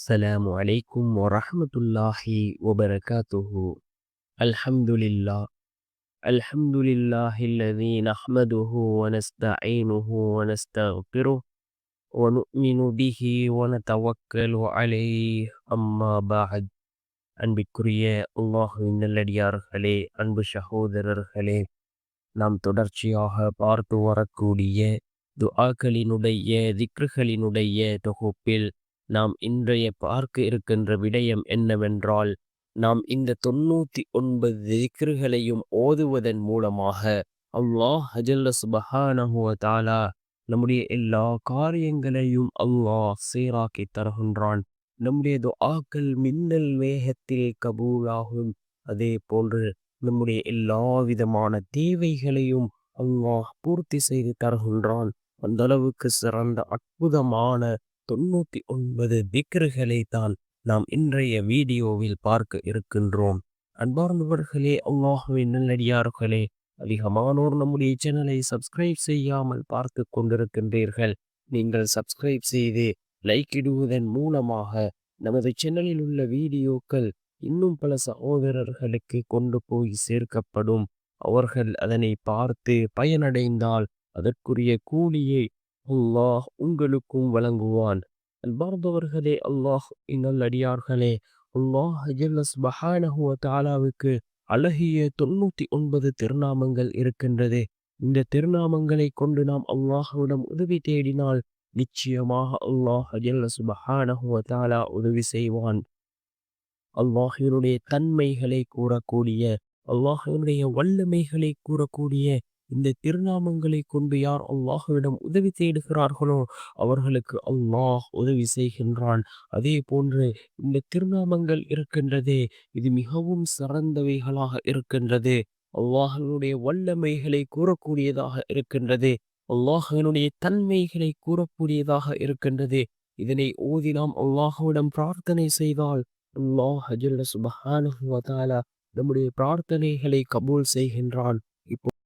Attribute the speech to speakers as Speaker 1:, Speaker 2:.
Speaker 1: السلام عليكم ورحمة الله وبركاته. الحمد لله. الحمد لله الذي نحمده ونستعينه ونستغفره ونؤمن به ونتوكل عليه. أما بعد. அன்பிற்குரிய அல்லாஹ்வின் நல்லடியார்களே, அன்பு சகோதரர்களே, நாம் தொடர்ச்சியாக பார்த்து வரக்கூடிய துஆக்களினுடைய திக்ருகளினுடைய தொகுப்பில் நாம் இன்றைய பார்க்க இருக்கின்ற விடயம் என்னவென்றால், நாம் இந்த 99 திக்ருகளையும் ஓதுவதன் மூலமாக அல்லாஹ் ஜல்ல சுப்ஹானஹு வ தஆலா நம்முடைய எல்லா காரியங்களையும் அல்லாஹ் சீராக்கி தருகின்றான். நம்முடைய துஆக்கள் மின்னல் வேகத்தில் கபூலாகும். அதே போன்று நம்முடைய எல்லா விதமான தேவைகளையும் அல்லாஹ் பூர்த்தி செய்து தருகின்றான். அந்த அளவுக்கு சிறந்த அற்புதமான 99 திக்ருகளை தான் நாம் இன்றைய வீடியோவில் பார்க்க இருக்கின்றோம். அன்பார்ந்தவர்களே, அல்லாஹ்வின் நல்லடியார்களே, அதிகமானோர் நம்முடைய சேனலை சப்ஸ்கிரைப் செய்யாமல் பார்த்து கொண்டிருக்கின்றீர்கள். நீங்கள் சப்ஸ்கிரைப் செய்து லைக் இடுவதன் மூலமாக நமது சேனலில் உள்ள வீடியோக்கள் இன்னும் பல சகோதரர்களுக்கு கொண்டு போய் சேர்க்கப்படும். அவர்கள் அதனை பார்த்து பயனடைந்தால் அதற்குரிய கூலியை அல்லாஹ் உங்களுக்கும் வழங்குவான். அன்பார்ந்தவர்களே, அல்லாஹ் நல்லடியார்களே, அல்லாஹ் ஜல்ல சுப்ஹானஹு வ தஆலாவுக்கு அழகிய 99 திருநாமங்கள் இருக்கின்றது. இந்த திருநாமங்களை கொண்டு நாம் அல்லாஹ்விடம் உதவி தேடினால் நிச்சயமாக அல்லாஹ் ஜல்ல சுப்ஹானஹு வ தஆலா உதவி செய்வான். அல்லாஹ்வினுடைய தன்மைகளை கூறக்கூடிய, அல்லாஹ்வினுடைய வல்லமைகளை கூறக்கூடிய இந்த திருநாமங்களை கொண்டு யார் அல்லாஹ்விடம் உதவி தேடுகிறார்களோ அவர்களுக்கு அல்லாஹ் உதவி செய்கின்றான். அதே போன்று இந்த திருநாமங்கள் இருக்கின்றதே, இது மிகவும் சிறந்தவைகளாக இருக்கின்றது. அல்லாஹ்வினுடைய வல்லமைகளை கூறக்கூடியதாக இருக்கின்றது. அல்லாஹ்வினுடைய தன்மைகளை கூறக்கூடியதாக இருக்கின்றது. இதனை ஓதி நாம் அல்லாஹ்விடம் பிரார்த்தனை செய்தால் அல்லாஹ் ஜல்ல சுப்ஹானஹு வ தஆலா நம்முடைய பிரார்த்தனைகளை கபூல் செய்கின்றான். இப்போ